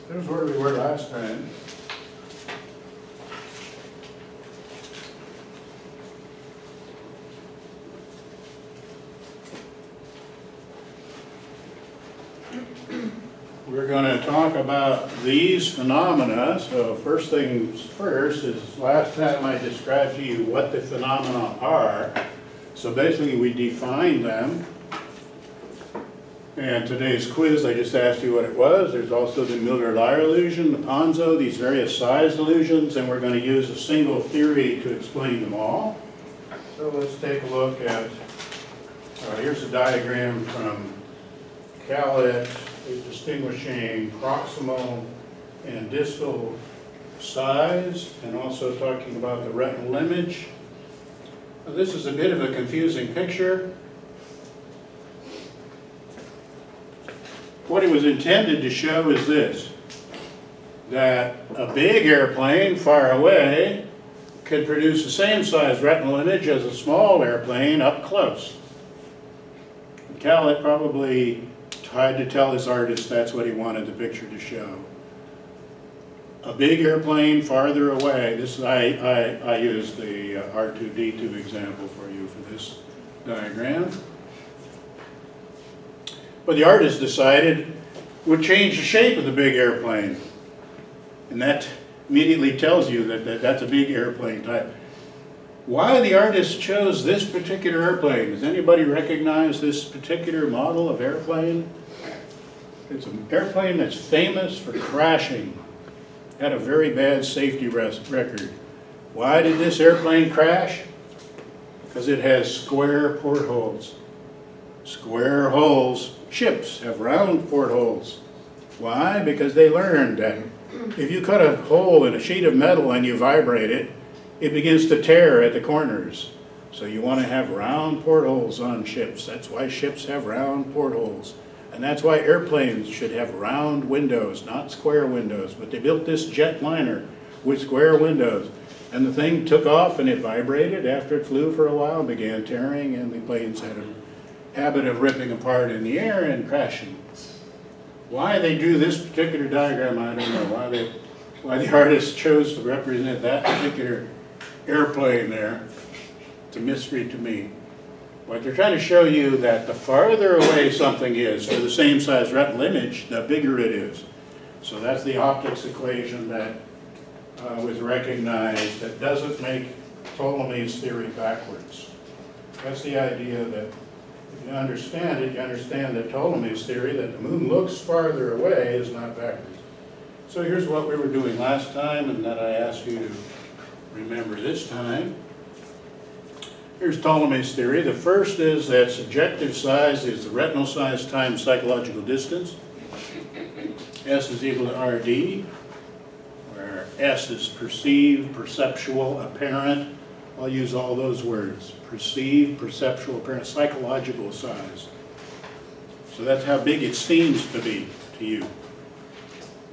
Here's where we were last time. We're going to talk about these phenomena. So first things first is last time I described to you what the phenomena are. So basically we define them. And today's quiz, I just asked you what it was. There's also the Mueller-Lyer illusion, the Ponzo, these various size illusions, and we're going to use a single theory to explain them all. So let's take a look at, here's a diagram from Calit, distinguishing proximal and distal size, and also talking about the retinal image. Now, this is a bit of a confusing picture. What it was intended to show is this, that a big airplane far away could produce the same size retinal image as a small airplane up close. Calit probably tried to tell his artist that's what he wanted the picture to show. A big airplane farther away, this is, I used the R2-D2 example for you for this diagram. But the artist decided would change the shape of the big airplane. And that immediately tells you that that's a big airplane type. Why the artist chose this particular airplane? Does anybody recognize this particular model of airplane? It's an airplane that's famous for crashing. Had a very bad safety record. Why did this airplane crash? Because it has square portholes. Square holes. Ships have round portholes. Why? Because they learned that if you cut a hole in a sheet of metal and you vibrate it, it begins to tear at the corners. So you want to have round portholes on ships. That's why ships have round portholes. And that's why airplanes should have round windows, not square windows. But they built this jetliner with square windows. And the thing took off and it vibrated after it flew for a while, began tearing, and the planes had a habit of ripping apart in the air and crashing. Why they drew this particular diagram, I don't know. Why the artist chose to represent that particular airplane there, it's a mystery to me. But they're trying to show you that the farther away something is for the same size retinal image, the bigger it is. So that's the optics equation that was recognized that doesn't make Ptolemy's theory backwards. That's the idea that if you understand it, you understand that Ptolemy's theory that the moon looks farther away is not backwards. So here's what we were doing last time and that I asked you to remember this time. Here's Ptolemy's theory. The first is that subjective size is the retinal size times psychological distance. S is equal to RD, where S is perceived, perceptual, apparent. I'll use all those words. Perceived, perceptual, apparent, psychological size. So that's how big it seems to be to you.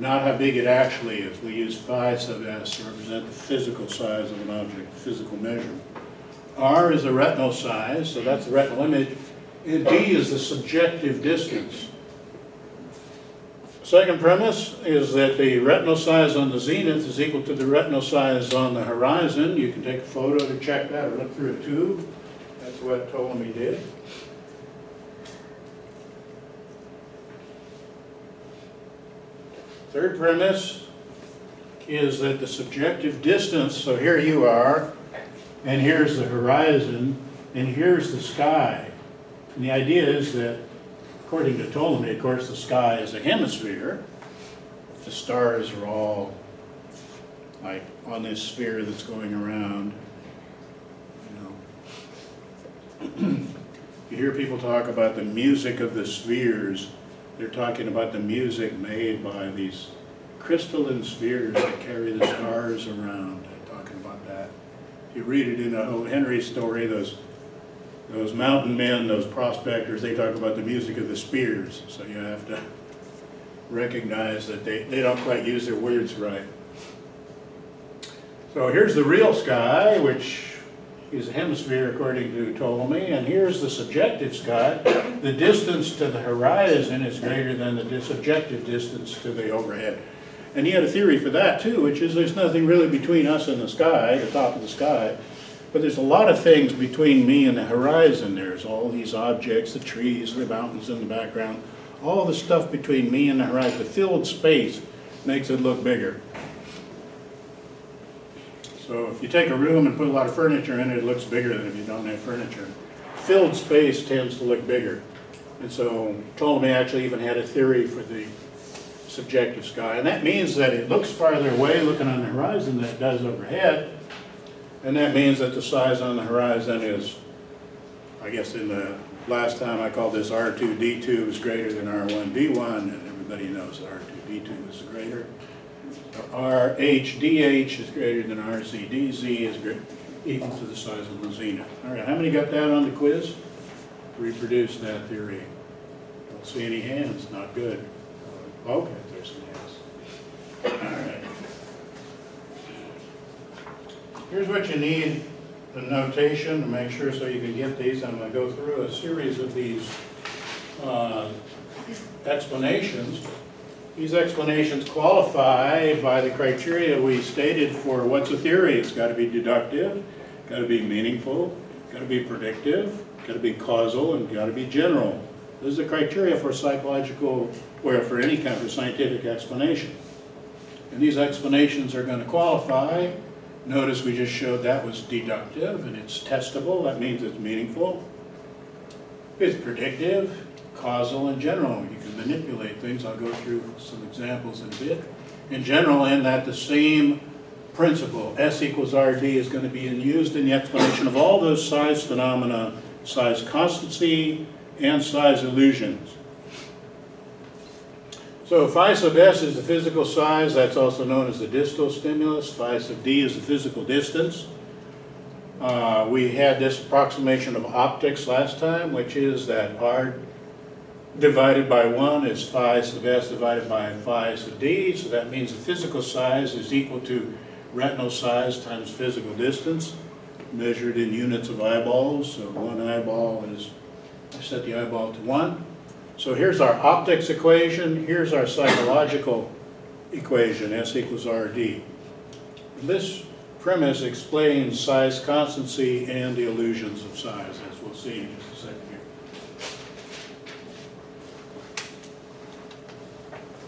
Not how big it actually is. We use phi sub S to represent the physical size of an object, the physical measurement. R is the retinal size, so that's the retinal image. And D is the subjective distance. Second premise is that the retinal size on the zenith is equal to the retinal size on the horizon. You can take a photo to check that or look through a tube. That's what Ptolemy did. Third premise is that the subjective distance, so here you are, and here's the horizon, and here's the sky. And the idea is that, according to Ptolemy, of course, the sky is a hemisphere. The stars are all like on this sphere that's going around. You know, you hear people talk about the music of the spheres. They're talking about the music made by these crystalline spheres that carry the stars around. They're talking about that. You read it in a O. Henry story, those mountain men, those prospectors, they talk about the music of the spears. So you have to recognize that they don't quite use their words right. So here's the real sky, which is a hemisphere according to Ptolemy, and here's the subjective sky. The distance to the horizon is greater than the subjective distance to the overhead. And he had a theory for that too, which is there's nothing really between us and the sky, the top of the sky, but there's a lot of things between me and the horizon. There's all these objects, the trees, the mountains in the background, all the stuff between me and the horizon. The filled space makes it look bigger. So if you take a room and put a lot of furniture in it, it looks bigger than if you don't have furniture. Filled space tends to look bigger. And so Ptolemy actually even had a theory for the subjective sky. And that means that it looks farther away looking on the horizon than it does overhead. And that means that the size on the horizon is, I guess in the last time I called this R2D2 is greater than R1D1, and everybody knows that R2D2 is greater. RHDH is greater than RCDZ is equal to the size of the zenith. All right, how many got that on the quiz? Reproduce that theory. Don't see any hands, not good. Okay, there's some hands. All right. Here's what you need, the notation to make sure so you can get these. I'm going to go through a series of these explanations. These explanations qualify by the criteria we stated for what's a theory. It's got to be deductive, got to be meaningful, got to be predictive, got to be causal, and got to be general. Those are the criteria for psychological, or for any kind of scientific explanation. And these explanations are going to qualify. Notice we just showed that was deductive, and it's testable. That means it's meaningful. It's predictive, causal, and general. You can manipulate things. I'll go through some examples in a bit. In general, in that the same principle, S equals RD, is going to be used in the explanation of all those size phenomena, size constancy, and size illusions. So phi sub S is the physical size. That's also known as the distal stimulus. Phi sub D is the physical distance. We had this approximation of optics last time, which is that R divided by 1 is phi sub S divided by phi sub D. So that means the physical size is equal to retinal size times physical distance, measured in units of eyeballs. So one eyeball is, I set the eyeball to 1. So here's our optics equation, here's our psychological equation, S equals RD. This premise explains size constancy and the illusions of size, as we'll see in just a second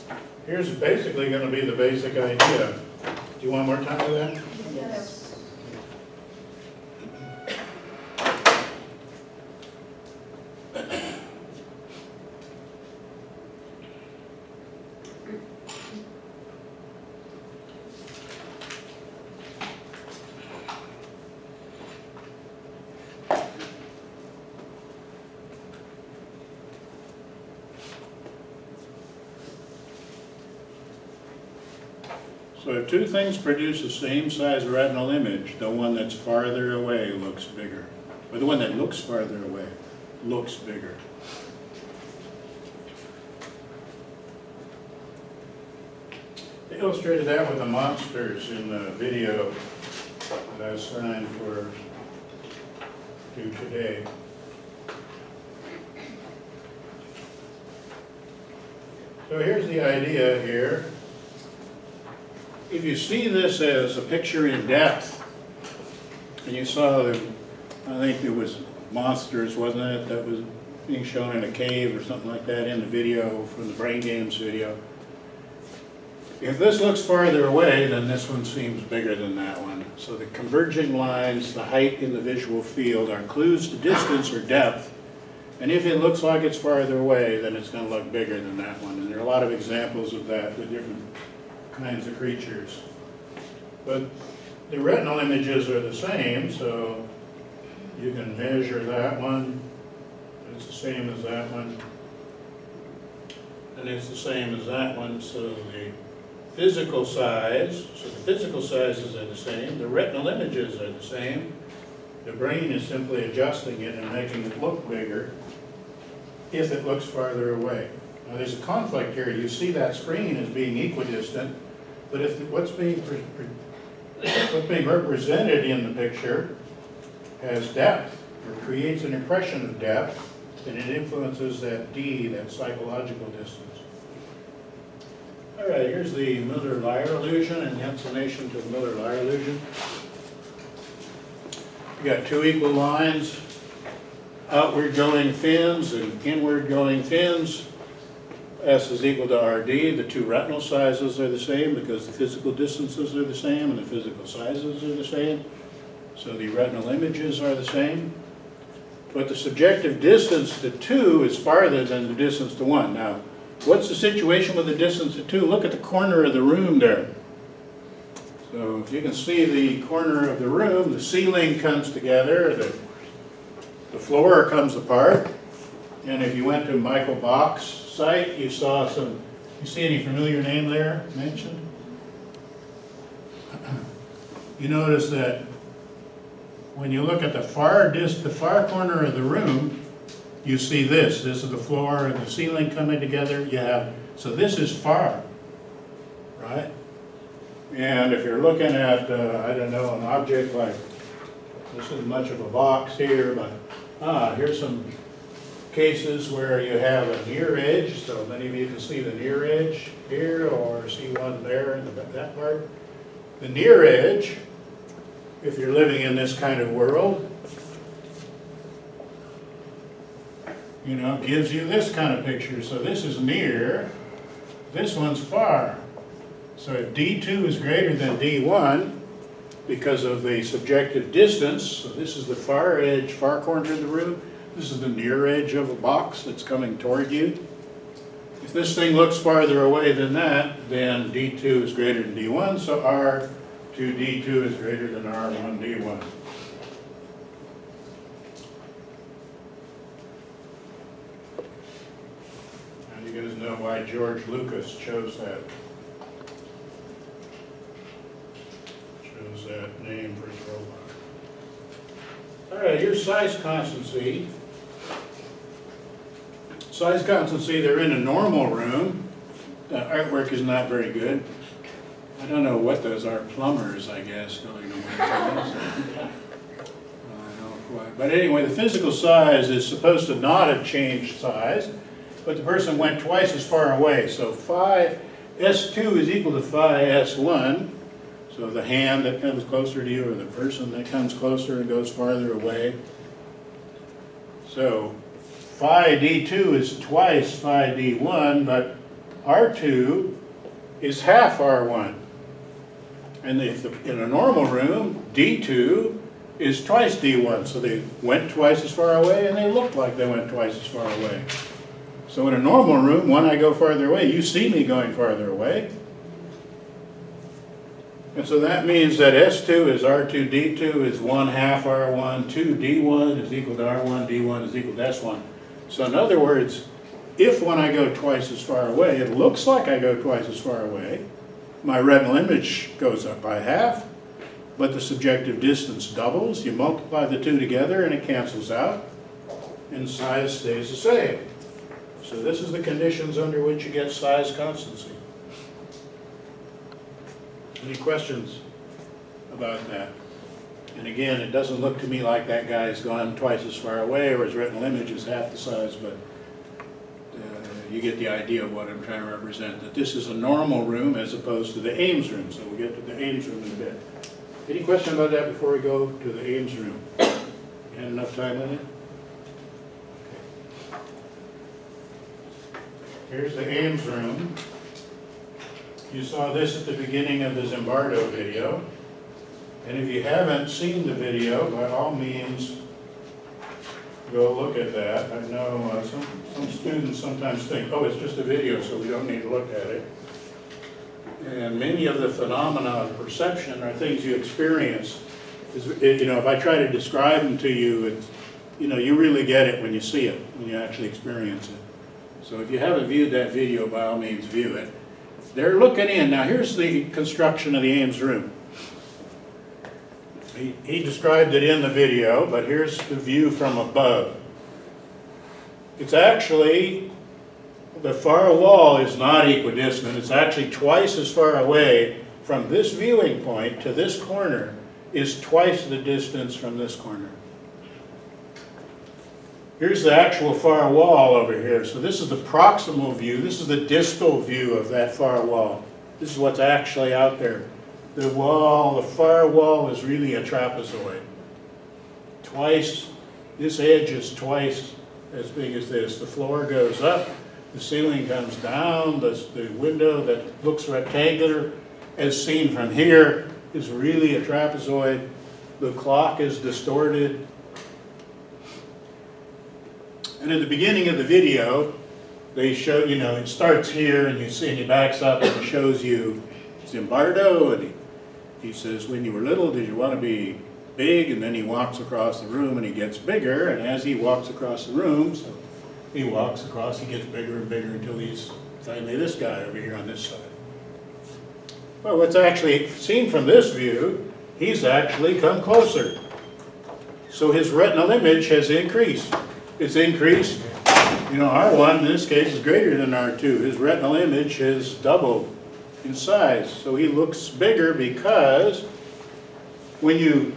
here. Here's basically going to be the basic idea. Do you want more time with that? Yes. So if two things produce the same size retinal image, the one that's farther away looks bigger. Or the one that looks farther away looks bigger. They illustrated that with the monsters in the video that I assigned for you today. So here's the idea here. If you see this as a picture in depth, and you saw them, I think it was monsters, wasn't it, that was being shown in a cave or something like that in the video from the Brain Games video. If this looks farther away, then this one seems bigger than that one. So the converging lines, the height in the visual field, are clues to distance or depth. And if it looks like it's farther away, then it's going to look bigger than that one. And there are a lot of examples of that with different kinds of creatures. But the retinal images are the same, so you can measure that one. It's the same as that one. And it's the same as that one. So the physical size, so the physical sizes are the same. The retinal images are the same. The brain is simply adjusting it and making it look bigger if it looks farther away. Now there's a conflict here. You see that screen as being equidistant, but if what's being represented in the picture has depth, or creates an impression of depth, then it influences that D, that psychological distance. All All right, here's the Mueller-Lyer illusion and the explanation to the Mueller-Lyer illusion. You got two equal lines, outward going fins and inward going fins. S is equal to RD. The two retinal sizes are the same because the physical distances are the same and the physical sizes are the same. So the retinal images are the same. But the subjective distance to 2 is farther than the distance to 1. Now, what's the situation with the distance to 2? Look at the corner of the room there. So if you can see the corner of the room, the ceiling comes together, the floor comes apart. And if you went to Michael Bach's site, you saw some, you see any familiar name there mentioned? You notice that when you look at the far corner of the room, you see this. This is the floor and the ceiling coming together. You have, so this is far, right? And if you're looking at, I don't know, an object like, this isn't much of a box here, but here's some cases where you have a near edge. So many of you can see the near edge here, or see one there in that part. The near edge, if you're living in this kind of world, you know, gives you this kind of picture. So this is near, this one's far. So if D2 is greater than D1, because of the subjective distance, so this is the far edge, far corner of the room, this is the near edge of a box that's coming toward you. If this thing looks farther away than that, then D2 is greater than D1, so R2D2 is greater than R1D1. Now you guys know why George Lucas chose that. Chose that name for his robot. All right, here's size constancy. Size constancy, they're in a normal room. The artwork is not very good. I don't know what those are, plumbers, I guess, going away from this. I don't quite. But anyway, the physical size is supposed to not have changed size, but the person went twice as far away. So phi S2 is equal to phi S1. So the hand that comes closer to you, or the person that comes closer and goes farther away. So phi D2 is twice phi D1, but R2 is half R1. And in a normal room, D2 is twice D1. So they went twice as far away, and they looked like they went twice as far away. So in a normal room, when I go farther away, you see me going farther away. And so that means that S2 is R2, D2 is 1/2 R1, 2 D1 is equal to R1, D1 is equal to S1. So in other words, if when I go twice as far away, it looks like I go twice as far away, my retinal image goes up by half, but the subjective distance doubles. You multiply the two together and it cancels out, and size stays the same. So this is the conditions under which you get size constancy. Any questions about that? And again, it doesn't look to me like that guy's gone twice as far away, or his retinal image is half the size, but you get the idea of what I'm trying to represent, that this is a normal room as opposed to the Ames room. So we'll get to the Ames room in a bit. Any question about that before we go to the Ames room? You had enough time on it? Okay. Here's the Ames room. You saw this at the beginning of the Zimbardo video. And if you haven't seen the video, by all means, go look at that. I know some students sometimes think, oh, it's just a video, so we don't need to look at it. And many of the phenomena of perception are things you experience. You know, if I try to describe them to you, it's, you know, you really get it when you see it, when you actually experience it. So if you haven't viewed that video, by all means, view it. They're looking in. Now here's the construction of the Ames room. He described it in the video, but here's the view from above. It's actually, the far wall is not equidistant. It's actually twice as far away from this viewing point to this corner is twice the distance from this corner. Here's the actual far wall over here. So this is the proximal view. This is the distal view of that far wall. This is what's actually out there. The wall, the far wall is really a trapezoid. Twice, this edge is twice as big as this. The floor goes up, the ceiling comes down, the window that looks rectangular, as seen from here, is really a trapezoid. The clock is distorted. And at the beginning of the video, they show, you know, it starts here and you see, and he backs up and it shows you Zimbardo, and he says, when you were little, did you want to be big? And then he walks across the room and he gets bigger, and as he walks across the room, so he walks across, he gets bigger and bigger until he's finally this guy over here on this side. Well, what's actually seen from this view, he's actually come closer. So his retinal image has increased. It's increased, you know, R1 in this case is greater than R2. His retinal image has doubled in size. So he looks bigger because when you,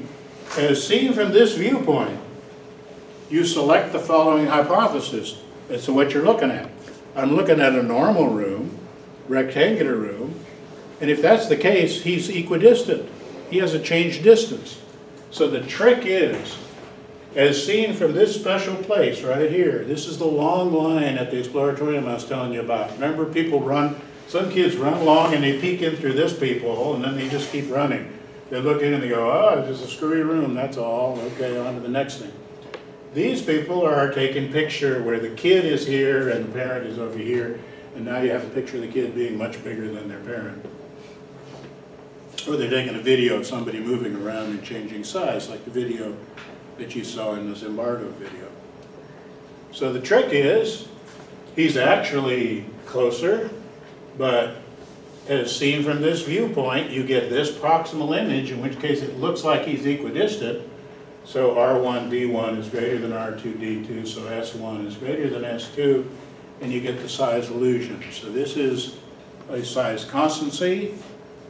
as seen from this viewpoint, you select the following hypothesis as to what you're looking at. I'm looking at a normal room, rectangular room, and if that's the case, he's equidistant. He has a changed distance. So the trick is, as seen from this special place right here, this is the long line at the exploratorium I was telling you about. Remember, people run, some kids run along and they peek in through this peephole and then they just keep running. They look in and they go, oh, it's just a screwy room, that's all. Okay, on to the next thing. These people are taking picture where the kid is here and the parent is over here, and now you have a picture of the kid being much bigger than their parent. Or they're taking a video of somebody moving around and changing size, like the video that you saw in the Zimbardo video. So the trick is, he's actually closer, but as seen from this viewpoint, you get this proximal image, in which case it looks like he's equidistant. So R1, D1 is greater than R2, D2, so S1 is greater than S2, and you get the size illusion. So this is a size constancy,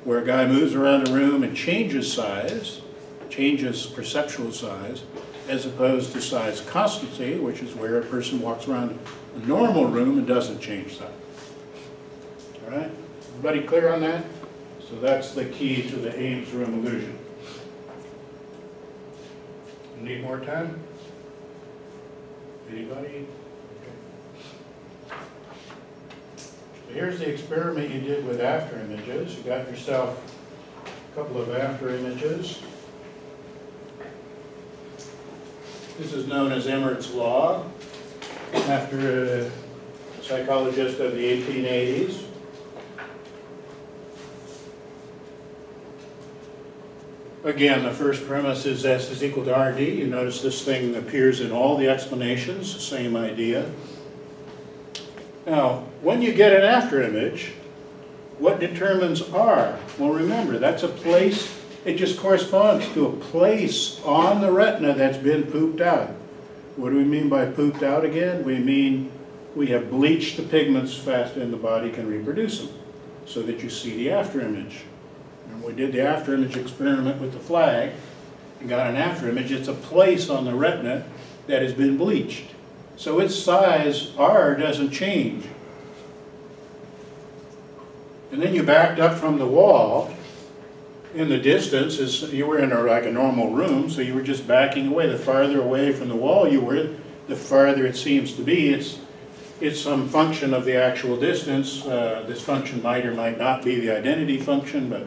where a guy moves around a room and changes size, changes perceptual size, as opposed to size constancy, which is where a person walks around a normal room and doesn't change size. All right? Everybody clear on that? So that's the key to the Ames room illusion. Need more time? Anybody? Okay. So here's the experiment you did with afterimages. You got yourself a couple of afterimages. This is known as Emmert's law, after a psychologist of the 1880s. Again, the first premise is S is equal to RD. You notice this thing appears in all the explanations, same idea. Now, when you get an afterimage, what determines R? Well, remember, that's a place, it just corresponds to a place on the retina that's been pooped out. What do we mean by pooped out again? We mean we have bleached the pigments faster than the body can reproduce them, so that you see the afterimage. And we did the afterimage experiment with the flag and got an afterimage. It's a place on the retina that has been bleached. So its size, R, doesn't change. And then you backed up from the wall. In the distance, you were in like a normal room, so you were just backing away. The farther away from the wall you were, the farther it seems to be. It's some function of the actual distance. This function might or might not be the identity function, but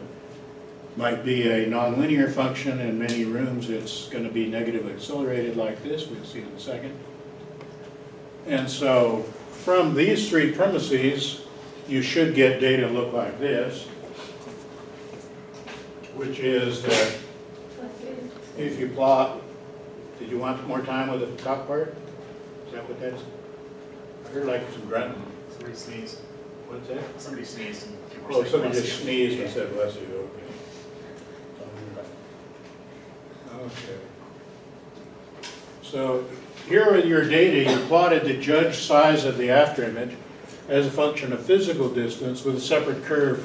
might be a nonlinear function. In many rooms it's going to be negatively accelerated like this. We'll see in a second. And so from these three premises, you should get data look like this, which is that if you plot, did you want more time with the top part? Is that what that is? I heard like some grunting. Somebody sneezed. What's that? Somebody sneezed. And Oh, somebody just sneezed and said, bless you. Okay. So here are your data. You plotted the judged size of the afterimage as a function of physical distance with a separate curve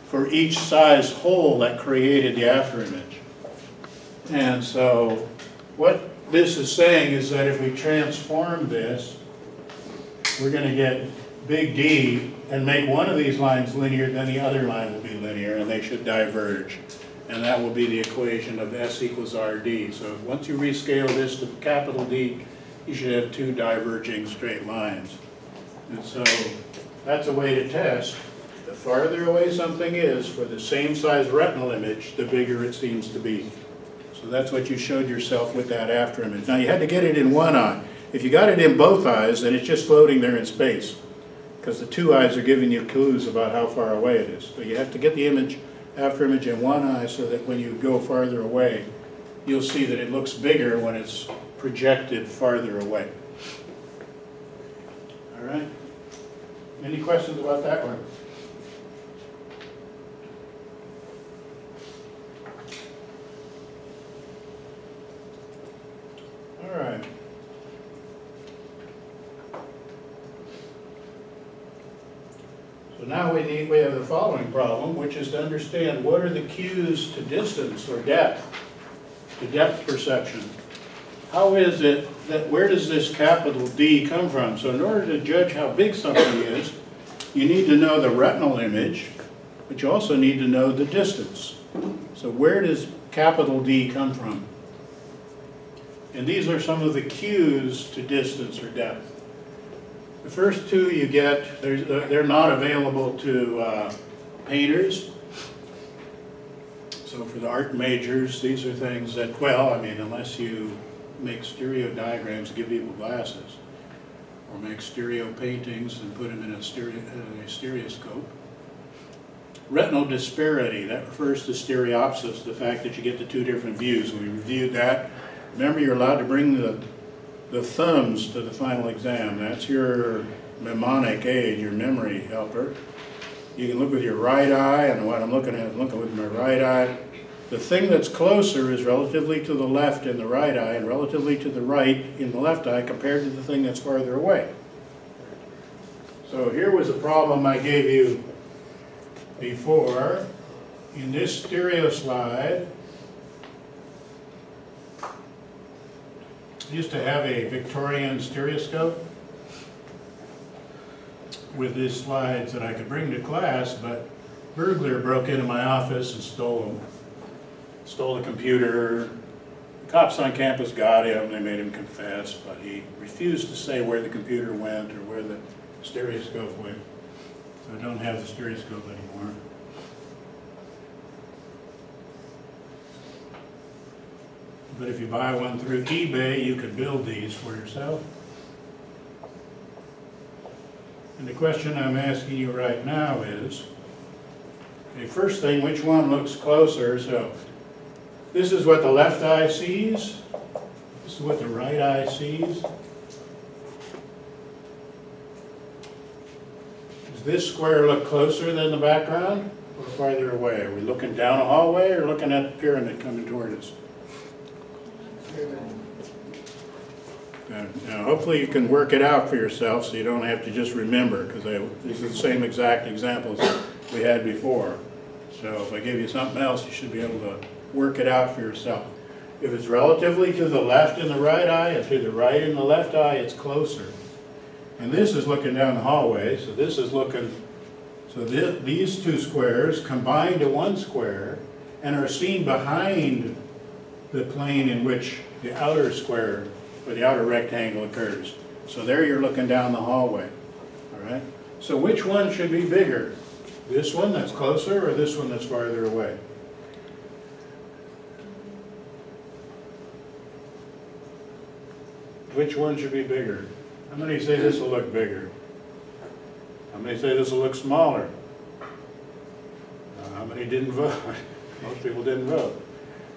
for each size hole that created the afterimage. And so what this is saying is that if we transform this, we're going to get big D and make one of these lines linear, then the other line will be linear, and they should diverge. And that will be the equation of S equals RD. So once you rescale this to capital D, you should have two diverging straight lines. And so that's a way to test. The farther away something is for the same size retinal image, the bigger it seems to be. So that's what you showed yourself with that afterimage. Now you had to get it in one eye. If you got it in both eyes, then it's just floating there in space, because the two eyes are giving you clues about how far away it is. So you have to get the image, afterimage in one eye, so that when you go farther away, you'll see that it looks bigger when it's projected farther away. All right? Any questions about that one? All right. So now we have the following problem, which is to understand what are the cues to distance or depth, to depth perception. How is it that, where does this capital D come from? So in order to judge how big something is, you need to know the retinal image, but you also need to know the distance. So where does capital D come from? And these are some of the cues to distance or depth. The first two you get, they're not available to painters. So for the art majors, these are things that, well, I mean, unless you make stereo diagrams, give people glasses, or make stereo paintings and put them in a stereoscope. Retinal disparity, that refers to stereopsis, the fact that you get the two different views. We reviewed that. Remember, you're allowed to bring the thumbs to the final exam. That's your mnemonic aid, your memory helper. You can look with your right eye, and what I'm looking at, I'm looking with my right eye. The thing that's closer is relatively to the left in the right eye, and relatively to the right in the left eye compared to the thing that's farther away. So here was a problem I gave you before. In this stereo slide, I used to have a Victorian stereoscope with these slides that I could bring to class, but a burglar broke into my office and stole them. Stole the computer. The cops on campus got him. They made him confess, but he refused to say where the computer went or where the stereoscope went. So I don't have the stereoscope anymore. But if you buy one through eBay, you could build these for yourself. And the question I'm asking you right now is, okay, first thing, which one looks closer? So this is what the left eye sees. This is what the right eye sees. Does this square look closer than the background or farther away? Are we looking down a hallway or looking at the pyramid coming toward us? Now, hopefully you can work it out for yourself so you don't have to just remember, because these are the same exact examples we had before. So if I give you something else, you should be able to work it out for yourself. If it's relatively to the left in the right eye and to the right in the left eye, it's closer. And this is looking down the hallway, so this is looking, so these two squares combine to one square and are seen behind the plane in which the outer square or the outer rectangle occurs. So there you're looking down the hallway. All right? So which one should be bigger? This one that's closer or this one that's farther away? Which one should be bigger? How many say this will look bigger? How many say this will look smaller? How many didn't vote? Most people didn't vote.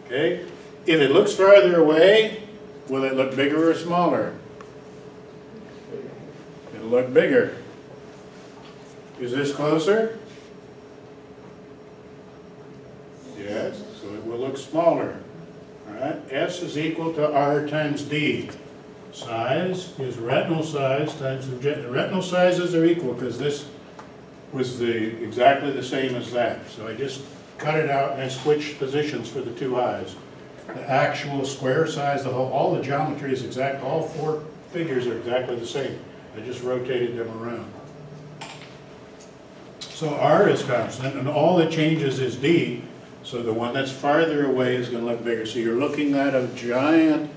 Okay? If it looks farther away, will it look bigger or smaller? It'll look bigger. Is this closer? Yes, so it will look smaller. All right, S is equal to R times D. Size is retinal size times the retinal sizes are equal because this was exactly the same as that. So I just cut it out and I switched positions for the two eyes. the actual square size, all the geometry is exact, all four figures are exactly the same. I just rotated them around. So R is constant, and all that changes is D, so the one that's farther away is going to look bigger. So you're looking at a giant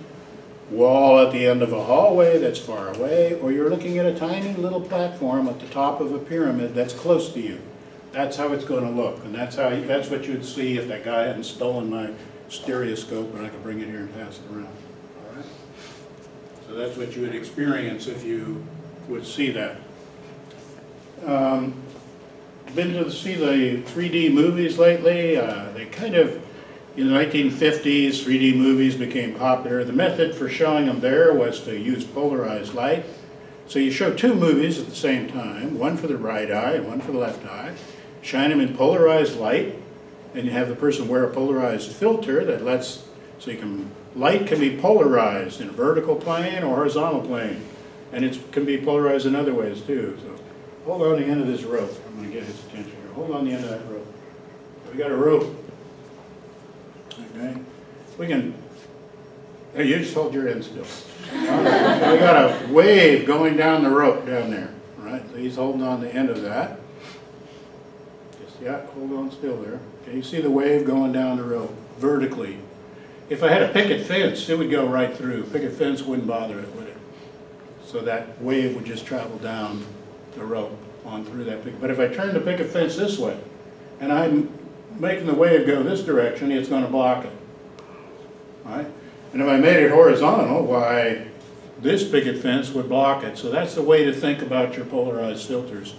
wall at the end of a hallway that's far away, or you're looking at a tiny little platform at the top of a pyramid that's close to you. That's how it's going to look, and that's what you'd see if that guy hadn't stolen my stereoscope and I could bring it here and pass it around. All right? So that's what you would experience if you would see that. Been to see the 3D movies lately? They kind of, in the 1950s, 3D movies became popular. The method for showing them there was to use polarized light. So you show two movies at the same time, one for the right eye and one for the left eye. Shine them in polarized light, and you have the person wear a polarized filter that lets, so light can be polarized in a vertical plane or horizontal plane. And it can be polarized in other ways too. So hold on the end of this rope. I'm going to get his attention here. Hold on the end of that rope. We got a rope. Okay. We can, hey, you just hold your end still. We got a wave going down the rope down there. All right. So he's holding on the end of that. Just, yeah, hold on still there. Okay, you see the wave going down the rope vertically. If I had a picket fence, it would go right through. Picket fence wouldn't bother it, would it? So that wave would just travel down the rope on through that picket. But if I turn the picket fence this way, and I'm making the wave go this direction, it's going to block it. All right? And if I made it horizontal, why, this picket fence would block it. So that's the way to think about your polarized filters.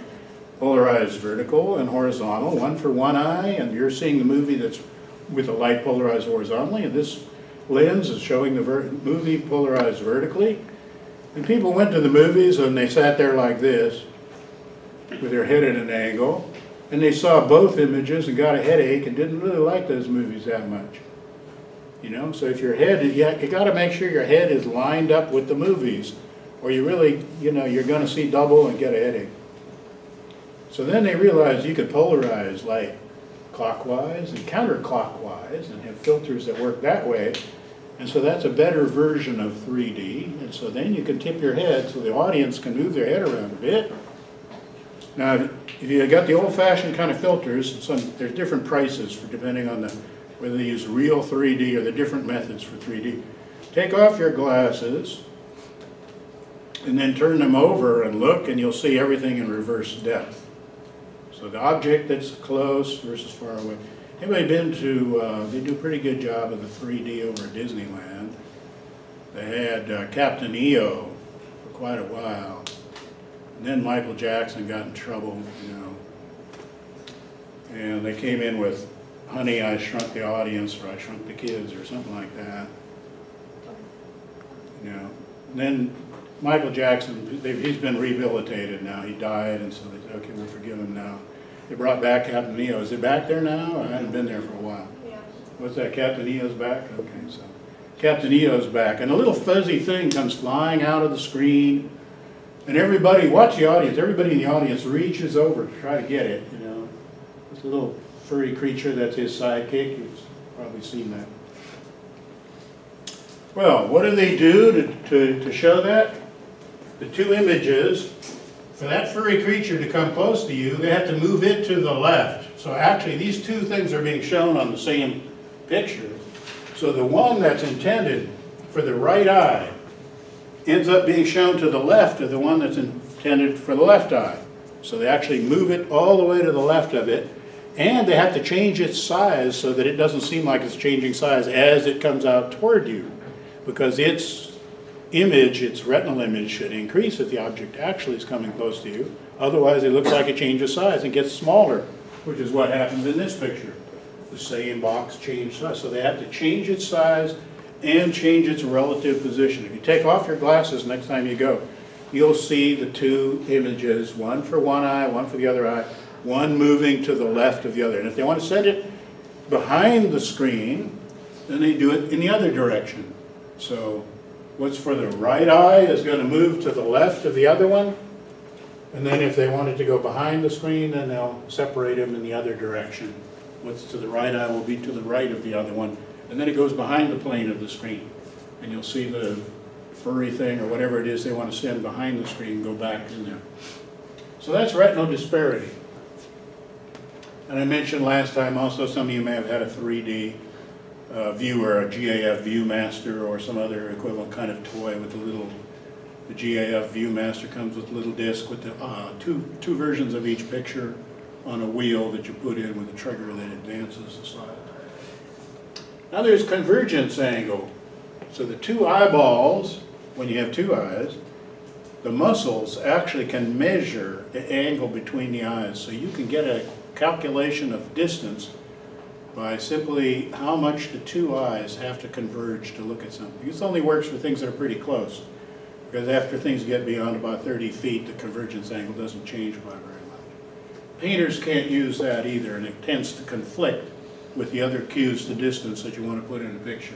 Polarized vertical and horizontal, one for one eye, and you're seeing the movie that's with the light polarized horizontally, and this lens is showing the movie polarized vertically. And people went to the movies and they sat there like this, with their head at an angle, and they saw both images and got a headache and didn't really like those movies that much. You know, so if your head, you got to make sure your head is lined up with the movies, or you really, you know, you're going to see double and get a headache. So then they realized you could polarize light clockwise and counterclockwise and have filters that work that way. And so that's a better version of 3D. And so then you can tip your head so the audience can move their head around a bit. Now, if you got the old-fashioned kind of filters, there's different prices for depending on whether they use real 3D or the different methods for 3D. Take off your glasses and then turn them over and look, and you'll see everything in reverse depth. So the object that's close versus far away. Anybody been to, they do a pretty good job of the 3D over at Disneyland. They had Captain EO for quite a while. And then Michael Jackson got in trouble, you know. And they came in with Honey, I Shrunk the Audience, or I Shrunk the Kids, or something like that. You know. And then Michael Jackson, he's been rehabilitated now. He died, and so they said, okay, we'll forgive him now. They brought back Captain EO. Is it back there now? I hadn't been there for a while. Yeah. What's that, Captain EO's back? Okay, so Captain EO's back. And a little fuzzy thing comes flying out of the screen. And everybody, watch the audience, everybody in the audience reaches over to try to get it, you know. This little furry creature, that's his sidekick. You've probably seen that. Well, what do they do to show that? The two images, for that furry creature to come close to you, they have to move it to the left. So actually, these two things are being shown on the same picture. So the one that's intended for the right eye ends up being shown to the left of the one that's intended for the left eye. So they actually move it all the way to the left of it, and they have to change its size so that it doesn't seem like it's changing size as it comes out toward you, because its image, its retinal image, should increase if the object actually is coming close to you. Otherwise, it looks like it changes size and gets smaller, which is what happens in this picture. The same box changed size. So they have to change its size and change its relative position. If you take off your glasses next time you go, you'll see the two images, one for one eye, one for the other eye, one moving to the left of the other. And if they want to set it behind the screen, then they do it in the other direction. So what's for the right eye is going to move to the left of the other one. And then if they want it to go behind the screen, then they'll separate them in the other direction. What's to the right eye will be to the right of the other one. and then it goes behind the plane of the screen. And you'll see the furry thing or whatever it is they want to send behind the screen go back in there. So that's retinal disparity. And I mentioned last time also, some of you may have had a 3D viewer, a GAF Viewmaster or some other equivalent kind of toy with the GAF Viewmaster comes with a little disc with the two versions of each picture on a wheel that you put in with a trigger that advances the slide. Now there's convergence angle. So the two eyeballs, when you have two eyes, the muscles actually can measure the angle between the eyes. So you can get a calculation of distance by simply how much the two eyes have to converge to look at something. This only works for things that are pretty close, because after things get beyond about 30 feet, the convergence angle doesn't change by very much. Painters can't use that either, and it tends to conflict with the other cues to distance that you want to put in a picture.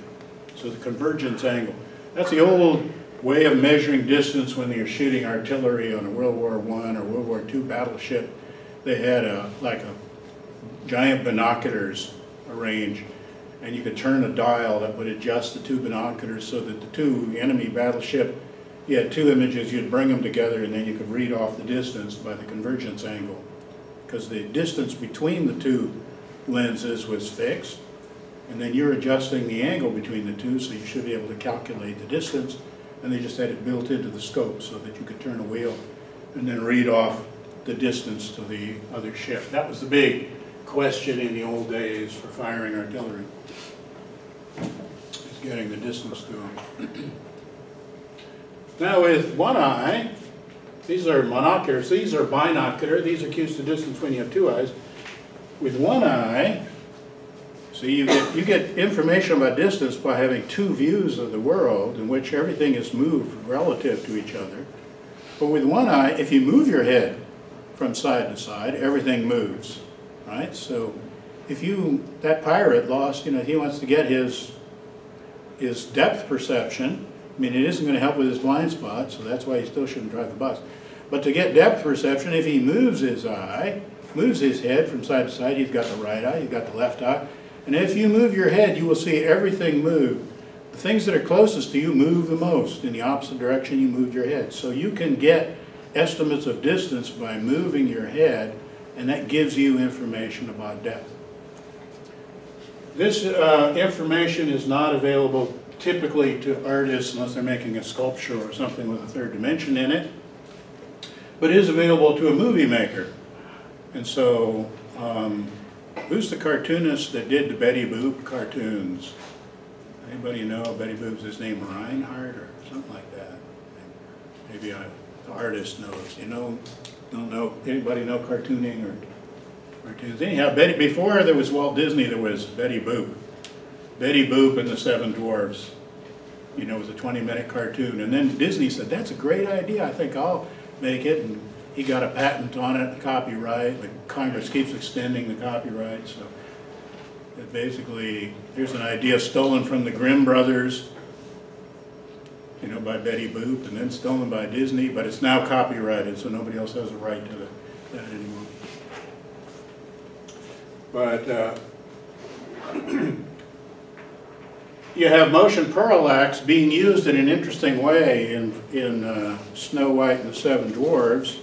So the convergence angle. That's the old way of measuring distance when they were shooting artillery on a World War I or World War II battleship. They had like a giant binoculars arranged, and you could turn a dial that would adjust the two binoculars so that the two enemy battleship, you had two images, you'd bring them together, and then you could read off the distance by the convergence angle, because the distance between the two lenses was fixed, and then you're adjusting the angle between the two, so you should be able to calculate the distance, and they just had it built into the scope so that you could turn a wheel and then read off the distance to the other ship. That was the big question in the old days for firing artillery, is getting the distance to them. Now with one eye, these are monoculars, these are binocular, these are cues to distance when you have two eyes. With one eye, so you get information about distance by having two views of the world in which everything is moved relative to each other. But with one eye, if you move your head from side to side, everything moves, right? So if that pirate lost, he wants to get his depth perception. I mean, it isn't going to help with his blind spot, so that's why he still shouldn't drive the bus. But to get depth perception, if he moves his eye, moves his head from side to side, he's got the right eye, you've got the left eye. And if you move your head, you will see everything move. The things that are closest to you move the most. In the opposite direction, you move your head. So you can get estimates of distance by moving your head, and that gives you information about depth. This information is not available typically to artists unless they're making a sculpture or something with a third dimension in it, but is available to a movie maker. And so, who's the cartoonist that did the Betty Boop cartoons? Anybody know Betty Boop's his name Reinhardt or something like that? Maybe the artist knows. Don't know. Anybody know cartooning or cartoons? Anyhow, before there was Walt Disney, there was Betty Boop. Betty Boop and the Seven Dwarfs. It was a 20-minute cartoon. And then Disney said, that's a great idea. I think I'll make it. And he got a patent on it, copyright. The Congress keeps extending the copyright. So basically, here's an idea stolen from the Grimm brothers, by Betty Boop, and then stolen by Disney, but it's now copyrighted, so nobody else has a right to that anymore. But you have motion parallax being used in an interesting way in Snow White and the Seven Dwarfs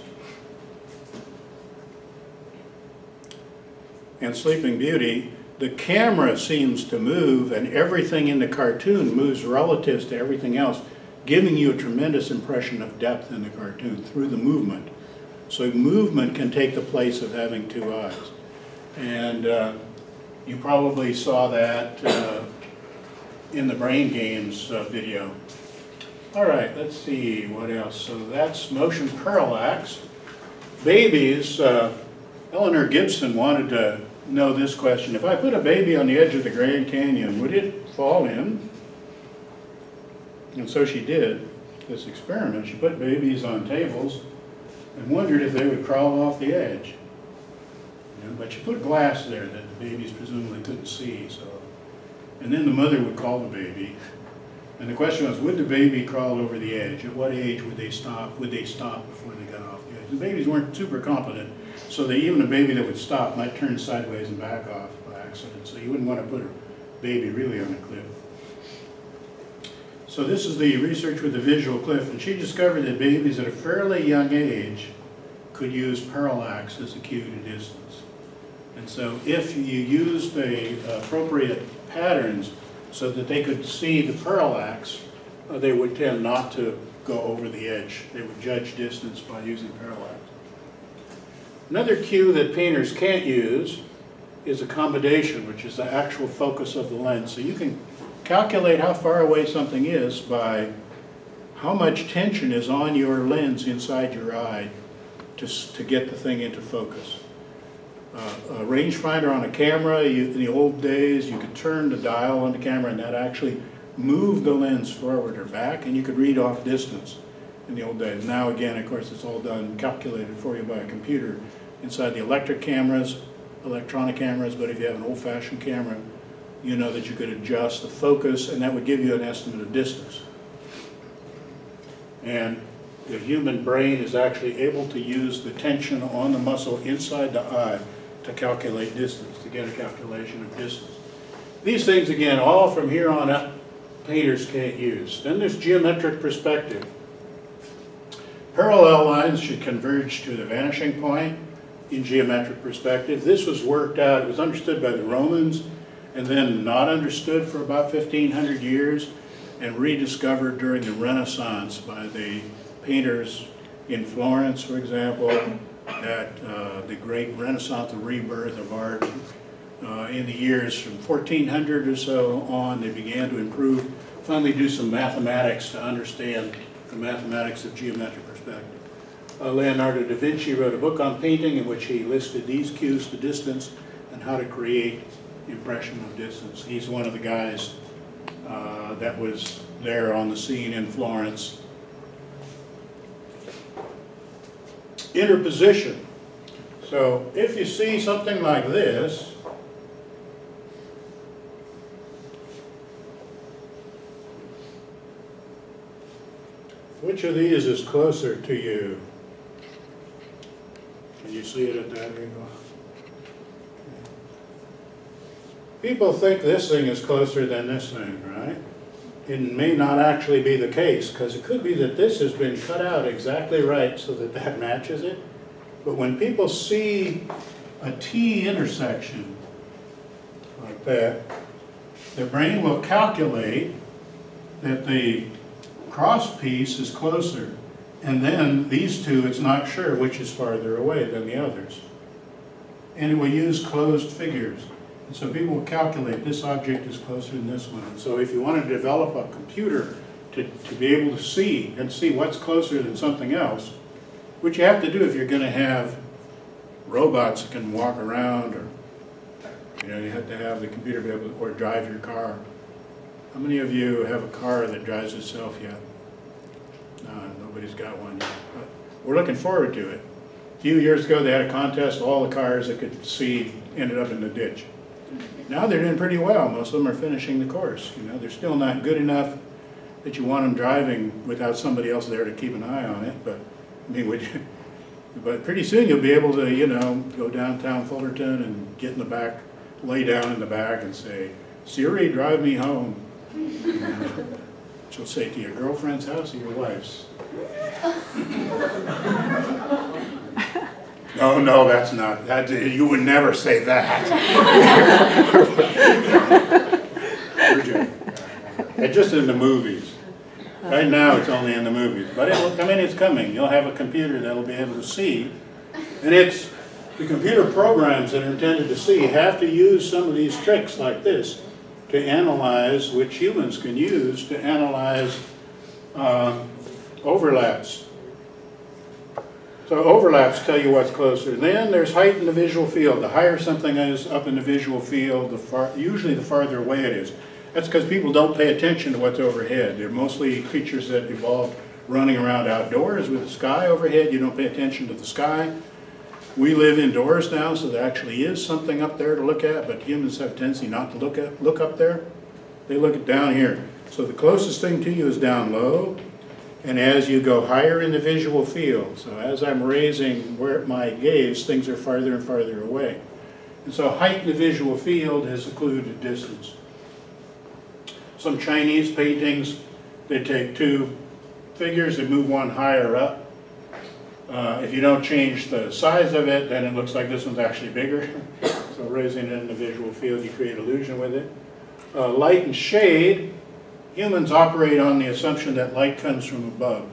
and Sleeping Beauty. The camera seems to move, and everything in the cartoon moves relative to everything else, giving you a tremendous impression of depth in the cartoon through the movement. So movement can take the place of having two eyes. And you probably saw that in the Brain Games video. All right, let's see what else. So that's motion parallax. Babies, Eleanor Gibson wanted to know this question. If I put a baby on the edge of the Grand Canyon, would it fall in? And so she did this experiment. She put babies on tables and wondered if they would crawl off the edge. But she put glass there that the babies presumably couldn't see. And then the mother would call the baby. And the question was, would the baby crawl over the edge? At what age would they stop? Would they stop before they got off the edge? The babies weren't super competent, so that even a baby that would stop might turn sideways and back off by accident. So you wouldn't want to put baby really on a cliff. So this is the research with the visual cliff, and she discovered that babies at a fairly young age could use parallax as a cue to distance. And so if you used the appropriate patterns so that they could see the parallax, they would tend not to go over the edge. They would judge distance by using parallax. Another cue that painters can't use is accommodation, which is the actual focus of the lens. So you can calculate how far away something is by how much tension is on your lens inside your eye to get the thing into focus. A rangefinder on a camera, in the old days, you could turn the dial on the camera and that actually moved the lens forward or back, and you could read off distance in the old days. Now again, of course, it's all done, calculated for you by a computer inside the electronic cameras, but if you have an old-fashioned camera, you know that you could adjust the focus, and that would give you an estimate of distance. And the human brain is actually able to use the tension on the muscle inside the eye to calculate distance, to get a calculation of distance. These things, again, all from here on up, painters can't use. Then there's geometric perspective. Parallel lines should converge to the vanishing point in geometric perspective. This was worked out, it was understood by the Romans, and then not understood for about 1,500 years, and rediscovered during the Renaissance by the painters in Florence, for example, at the great Renaissance, the rebirth of art. In the years from 1400 or so on, they began to improve, finally do some mathematics to understand the mathematics of geometric perspective. Leonardo da Vinci wrote a book on painting in which he listed these cues to distance and how to create impression of distance. He's one of the guys that was there on the scene in Florence. Interposition. So if you see something like this, which of these is closer to you? Can you see it at that angle? People think this thing is closer than this thing, right? It may not actually be the case, because it could be that this has been cut out exactly right so that that matches it. But when people see a T intersection like that, their brain will calculate that the cross piece is closer, and then these two, it's not sure which is farther away than the others. And it will use closed figures. And so people will calculate this object is closer than this one. And so if you want to develop a computer to be able to see what's closer than something else, which you have to do if you're going to have robots that can walk around, or you have to have the computer be able to, or drive your car. How many of you have a car that drives itself yet? Nobody's got one yet, but we're looking forward to it. A few years ago they had a contest, all the cars that could see ended up in the ditch. Now they're doing pretty well. Most of them are finishing the course. They're still not good enough that you want them driving without somebody else there to keep an eye on it, but I mean, but pretty soon you'll be able to, go downtown Fullerton and get in the back, lay down in the back and say, "Siri, drive me home." She'll say to your girlfriend's house or your wife's. No, that's not. You would never say that. It's just in the movies. Right now it's only in the movies, but it's coming. You'll have a computer that'll be able to see, and it's the computer programs that are intended to see have to use some of these tricks like this to analyze, which humans can use to analyze overlaps. So overlaps tell you what's closer. Then there's height in the visual field. The higher something is up in the visual field, usually the farther away it is. That's because people don't pay attention to what's overhead. They're mostly creatures that evolved running around outdoors with the sky overhead. You don't pay attention to the sky. We live indoors now, so there actually is something up there to look at, but humans have a tendency not to look up there. They look at down here. So the closest thing to you is down low, and as you go higher in the visual field, so as I'm raising my gaze, things are farther and farther away. And so height in the visual field is a clue to distance. some Chinese paintings, they take two figures, they move one higher up. If you don't change the size of it, then it looks like this one's actually bigger. So raising it in the visual field, you create illusion with it. Light and shade, humans operate on the assumption that light comes from above.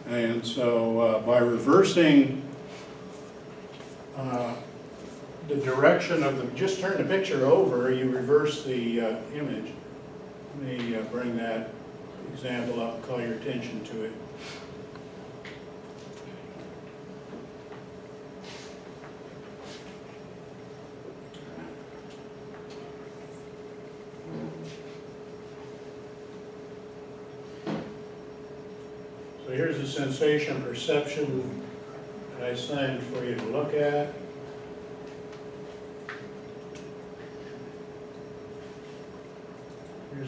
And so by reversing the direction of the, just turn the picture over, you reverse the image. Let me bring that example up and call your attention to it. So here's the sensation perception that I assigned for you to look at.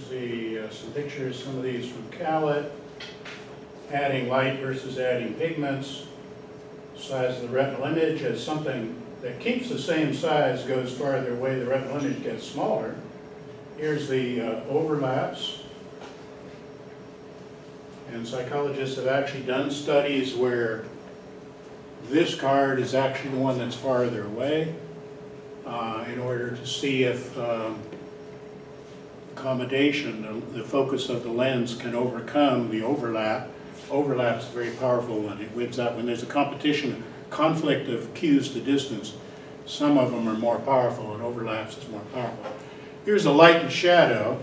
Here's some pictures, some of these from Calit. Adding light versus adding pigments. Size of the retinal image as something that keeps the same size goes farther away, the retinal image gets smaller. Here's the overlaps. And psychologists have actually done studies where this card is actually the one that's farther away in order to see if accommodation, the focus of the lens, can overcome the overlap. Overlap's very powerful when it wins out. When there's a competition, conflict of cues to distance, some of them are more powerful and overlaps is more powerful. Here's a light and shadow.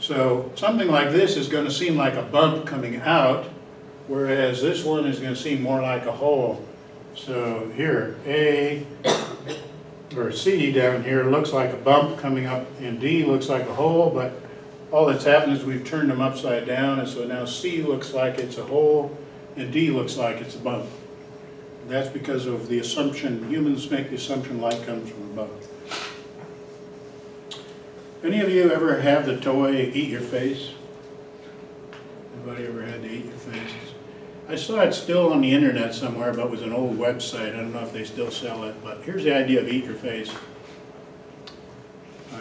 So something like this is going to seem like a bump coming out, whereas this one is going to seem more like a hole. So here, A or C down here looks like a bump coming up, and D looks like a hole, but all that's happened is we've turned them upside down, and so now C looks like it's a hole, and D looks like it's a bump. And that's because of the assumption, humans make the assumption light comes from above. Any of you ever have the toy Eat Your Face? Anybody ever had to eat your face? I saw it still on the internet somewhere, but it was an old website. I don't know if they still sell it, but here's the idea of Eat Your Face.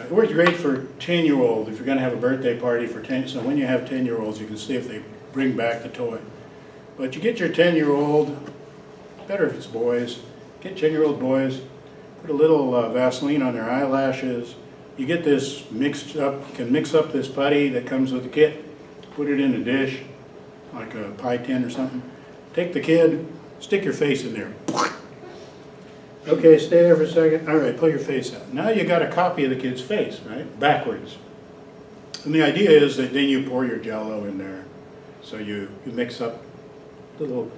It works great for 10-year-old if you're going to have a birthday party for 10. So when you have 10-year-olds, you can see if they bring back the toy. But you get your 10-year-old, better if it's boys, get 10-year-old boys, put a little Vaseline on their eyelashes. You get this mixed up, you can mix up this putty that comes with the kit, put it in a dish, like a pie tin or something. Take the kid, stick your face in there. Okay, stay there for a second. All right, pull your face out. Now you got a copy of the kid's face, right? Backwards. And the idea is that then you pour your Jell-O in there. So you mix up a little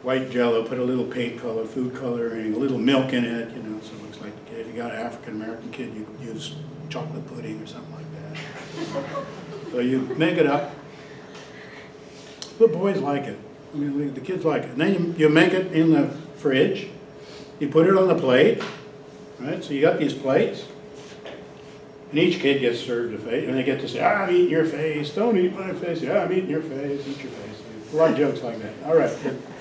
white Jell-O, put a little paint color, food coloring, a little milk in it, you know, so it looks like the kid. If you got an African-American kid, you use chocolate pudding or something like that. So you make it up. The boys like it. I mean, the kids like it. And then you make it in the fridge. You put it on the plate, right? So you got these plates, and each kid gets served a face, and they get to say, "Ah, I'm eating your face. Don't eat my face. Yeah, I'm eating your face. Eat your face." A lot of jokes like that. All right,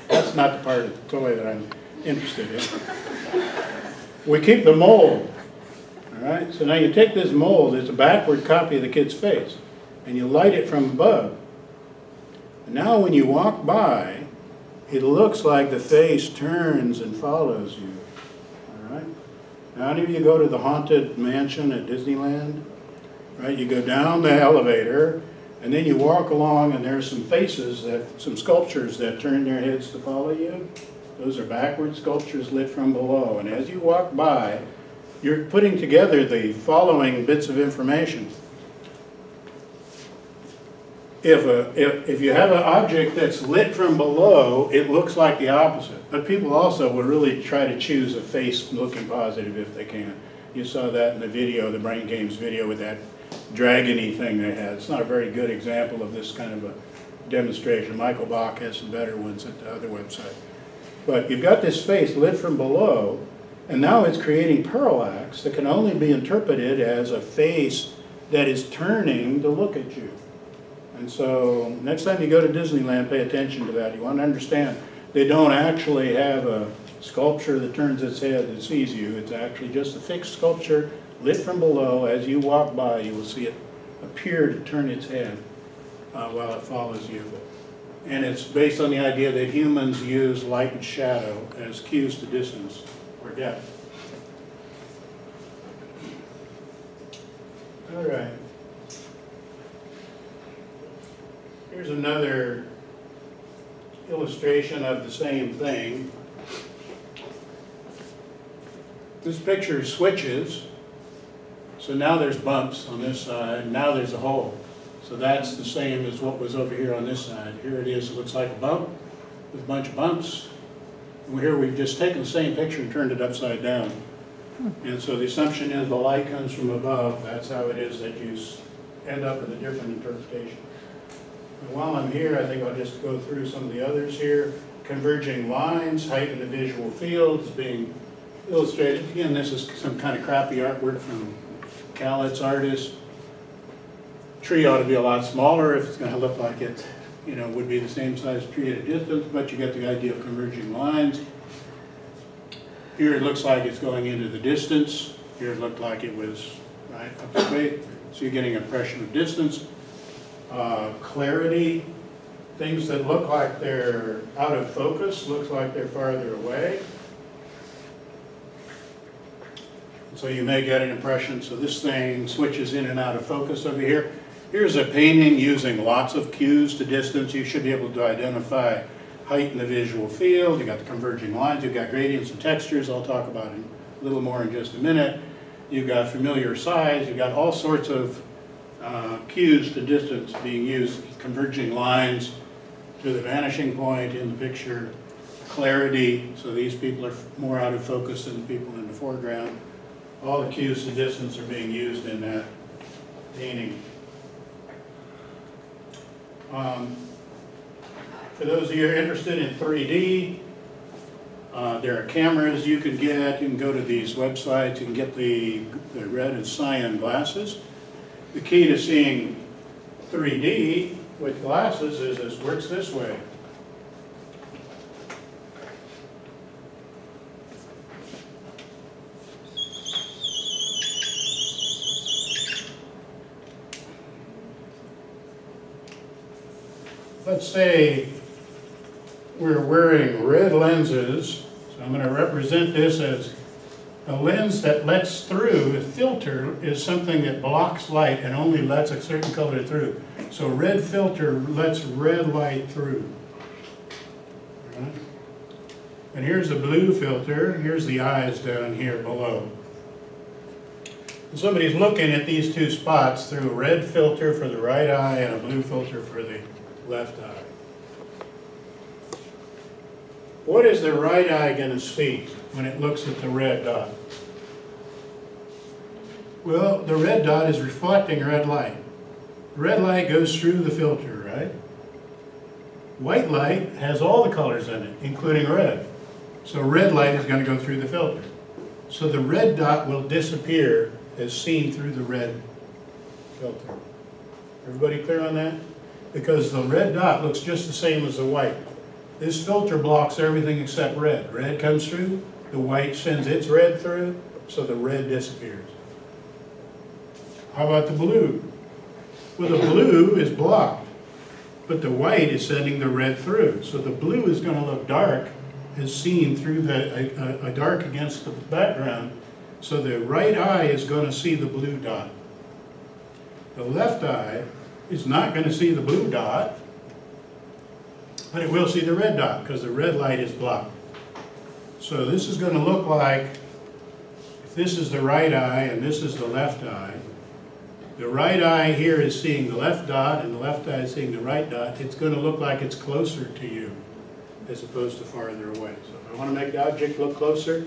that's not the part of the toy that I'm interested in. We keep the mold. All right. So now you take this mold. It's a backward copy of the kid's face, and you light it from above. And now when you walk by, it looks like the face turns and follows you. All right? Now, any of you go to the Haunted Mansion at Disneyland? Right? You go down the elevator, and then you walk along, and there's some faces, some sculptures that turn their heads to follow you. Those are backward sculptures lit from below. And as you walk by, you're putting together the following bits of information. If you have an object that's lit from below, it looks like the opposite. But people also will really try to choose a face looking positive if they can. You saw that in the video, the Brain Games video with that dragon-y thing they had. It's not a very good example of this kind of a demonstration. Michael Bach has some better ones at the other website. But you've got this face lit from below, and now it's creating parallax that can only be interpreted as a face that is turning to look at you. And so next time you go to Disneyland, pay attention to that. You want to understand they don't actually have a sculpture that turns its head and sees you. It's actually just a fixed sculpture lit from below. As you walk by, you will see it appear to turn its head while it follows you. And it's based on the idea that humans use light and shadow as cues to distance or depth. All right. Here's another illustration of the same thing. This picture switches. So now there's bumps on this side, now there's a hole. So that's the same as what was over here on this side. Here it is, it looks like a bump with a bunch of bumps. And here we've just taken the same picture and turned it upside down. And so the assumption is the light comes from above. That's how it is that you end up with a different interpretation. And while I'm here, I think I'll just go through some of the others here. Converging lines, height in the visual field is being illustrated. Again, this is some kind of crappy artwork from Calit's artist. Tree ought to be a lot smaller if it's going to look like it, you know, would be the same size tree at a distance, but you get the idea of converging lines. Here it looks like it's going into the distance. Here it looked like it was right up straight. So you're getting an impression of distance. Clarity, things that look like they're out of focus, looks like they're farther away. So you may get an impression, so this thing switches in and out of focus over here. Here's a painting using lots of cues to distance. You should be able to identify height in the visual field. You've got the converging lines, you've got gradients and textures, I'll talk about in a little more in just a minute. You've got familiar size, you've got all sorts of cues to distance being used. Converging lines to the vanishing point in the picture. Clarity, so these people are more out of focus than the people in the foreground. All the cues to distance are being used in that painting. For those of you who are interested in 3D, there are cameras you can get. You can go to these websites. You can get the red and cyan glasses. The key to seeing 3D with glasses is it works this way. Let's say we're wearing red lenses, so I'm going to represent this as a lens that lets through. A filter is something that blocks light and only lets a certain color through. So red filter lets red light through. Right? And here's a blue filter. Here's the eyes down here below. And somebody's looking at these two spots through a red filter for the right eye and a blue filter for the left eye. What is the right eye going to see when it looks at the red dot? Well, the red dot is reflecting red light. Red light goes through the filter, right? White light has all the colors in it, including red. So red light is going to go through the filter. So the red dot will disappear as seen through the red filter. Everybody clear on that? Because the red dot looks just the same as the white. This filter blocks everything except red. Red comes through, the white sends its red through, so the red disappears. How about the blue? Well, the blue is blocked, but the white is sending the red through. So the blue is going to look dark as seen through a dark against the background. So the right eye is going to see the blue dot. The left eye is not going to see the blue dot, but it will see the red dot because the red light is blocked. So this is going to look like, if this is the right eye and this is the left eye, the right eye here is seeing the left dot and the left eye is seeing the right dot. It's going to look like it's closer to you as opposed to farther away. So if I want to make the object look closer,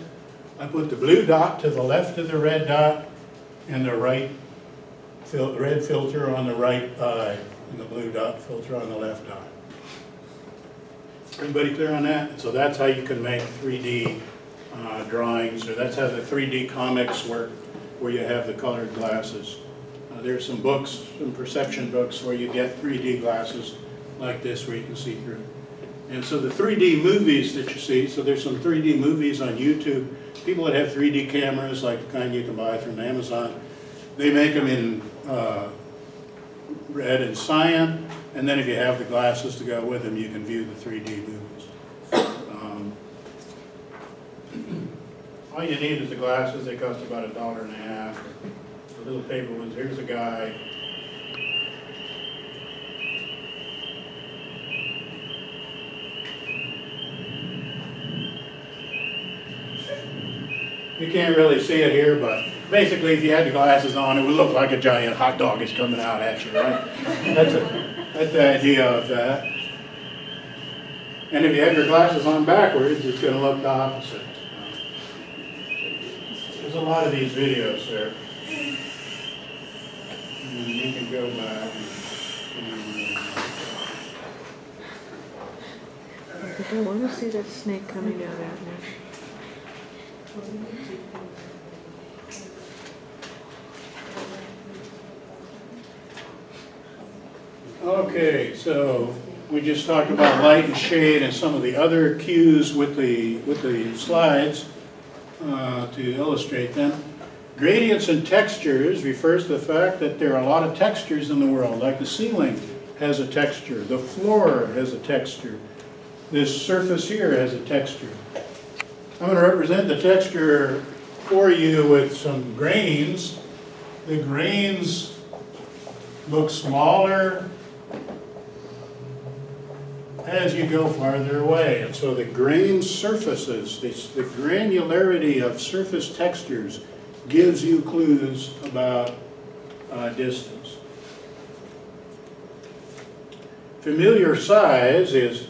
I put the blue dot to the left of the red dot and the red filter on the right eye and the blue dot filter on the left eye. Everybody clear on that? So that's how you can make 3D drawings, or that's how the 3D comics work, where you have the colored glasses. There's some books, some perception books, where you get 3D glasses like this where you can see through. And so the 3D movies that you see, so there's some 3D movies on YouTube. People that have 3D cameras, like the kind you can buy from Amazon, they make them in red and cyan, and then if you have the glasses to go with them, you can view the 3D movies. All you need is the glasses. They cost about $1.50. The little paper ones. Here's a guy. You can't really see it here, but basically if you had the glasses on, it would look like a giant hot dog is coming out at you, right? That's the idea of that. And if you have your glasses on backwards, it's going to look the opposite. There's a lot of these videos there. And you can go back. I want to see that snake coming out at me. Okay, so we just talked about light and shade and some of the other cues with the slides to illustrate them. Gradients and textures refers to the fact that there are a lot of textures in the world, like the ceiling has a texture, the floor has a texture, this surface here has a texture. I'm going to represent the texture for you with some grains. The grains look smaller as you go farther away. And so the grain surfaces, the granularity of surface textures gives you clues about distance. Familiar size is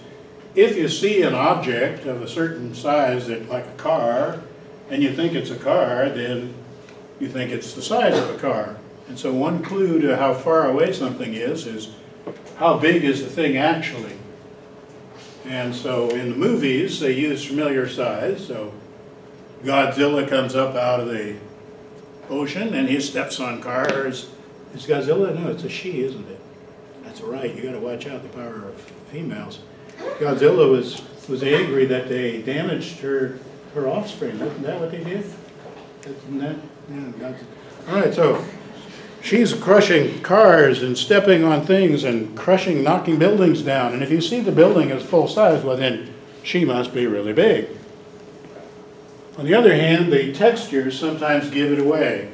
if you see an object of a certain size, that, like a car, and you think it's a car, then you think it's the size of a car. And so one clue to how far away something is how big is the thing actually. And so in the movies, they use familiar size. So Godzilla comes up out of the ocean and he steps on cars. Is Godzilla? No, it's a she, isn't it? That's right. You got to watch out the power of females. Godzilla was angry that they damaged her offspring. Isn't that what they did? Isn't that? Yeah, all right, so she's crushing cars and stepping on things and knocking buildings down. And if you see the building as full size, well then she must be really big. On the other hand, the textures sometimes give it away,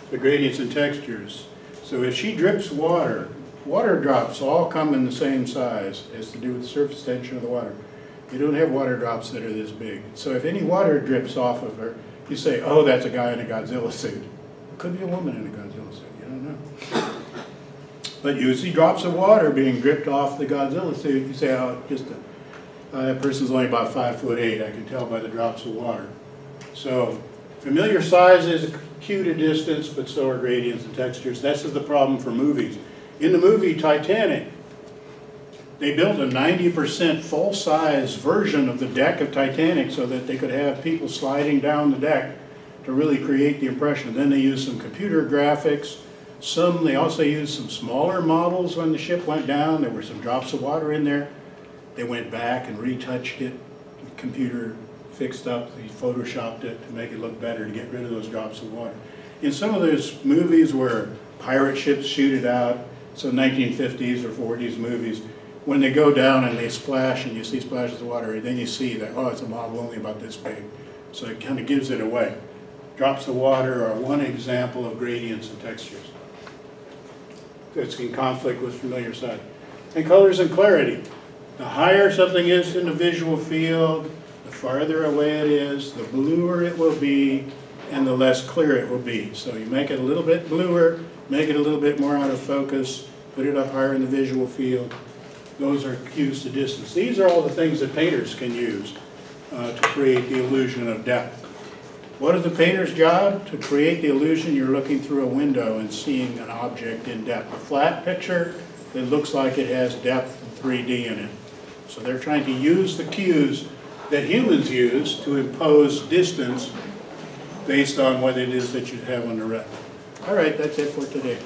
the gradients and textures. So if she drips water, water drops all come in the same size. It has to do with the surface tension of the water. You don't have water drops that are this big. So if any water drips off of her, you say, oh, that's a guy in a Godzilla suit. It could be a woman in a Godzilla suit. You don't know. But you see drops of water being dripped off the Godzilla suit. You say, oh, that person's only about 5'8". I can tell by the drops of water. So familiar size is a cue to distance, but so are gradients and textures. This is the problem for movies. In the movie Titanic, they built a 90% full-size version of the deck of Titanic so that they could have people sliding down the deck to really create the impression. Then they used some computer graphics. They also used some smaller models when the ship went down. There were some drops of water in there. They went back and retouched it. The computer fixed up, they photoshopped it to make it look better, to get rid of those drops of water. In some of those movies where pirate ships shoot it out, so 1950s or 40s movies, when they go down and they splash and you see splashes of water, then you see that, oh, it's a model only about this big. So it kind of gives it away. Drops of water are one example of gradients and textures. It's in conflict with familiar size. And colors and clarity. The higher something is in the visual field, the farther away it is, the bluer it will be, and the less clear it will be. So you make it a little bit bluer, make it a little bit more out of focus, put it up higher in the visual field. Those are cues to distance. These are all the things that painters can use to create the illusion of depth. What is the painter's job? To create the illusion you're looking through a window and seeing an object in depth. A flat picture that looks like it has depth and 3D in it. So they're trying to use the cues that humans use to impose distance based on what it is that you have on the retina. All right, that's it for today.